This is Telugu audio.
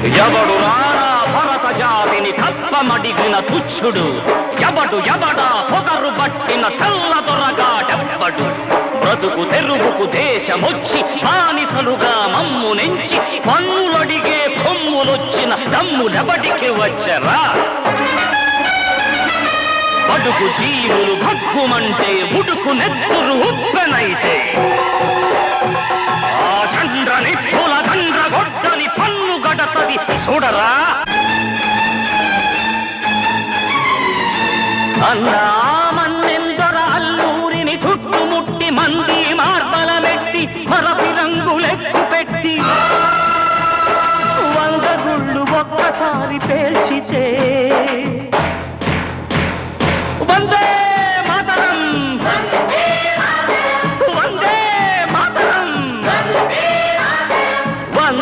ఎవడు రారా భరత జాతిని కప్పమడిగిన తుచ్చుడు, ఎవడా పొగరు పట్టిన చల్ల దొరగాడెవ్వడు. బ్రతుకు తెరువుకు దేశమొచ్చి బానిసలుగా మమ్ము నెంచి పన్నులడిగే కొమ్ములొచ్చిన దమ్ములెవడికి వచ్చరా? బడుకు జీవులు భగ్గుమంటే ఉడుకు నెత్తురు ఉప్పెనైతే ఆ చండ్ర నిప్పుల దండ్ర గొడ్డలి పన్ను గడతది చూడరా? అన్నా మన్నెందర అల్లూరిని చుట్టుముట్టి మంది మార్బల మెట్టి మరపి రంగులెక్కు పెట్టి 100 గుళ్ళు ఒక్కసారి పేల్చితే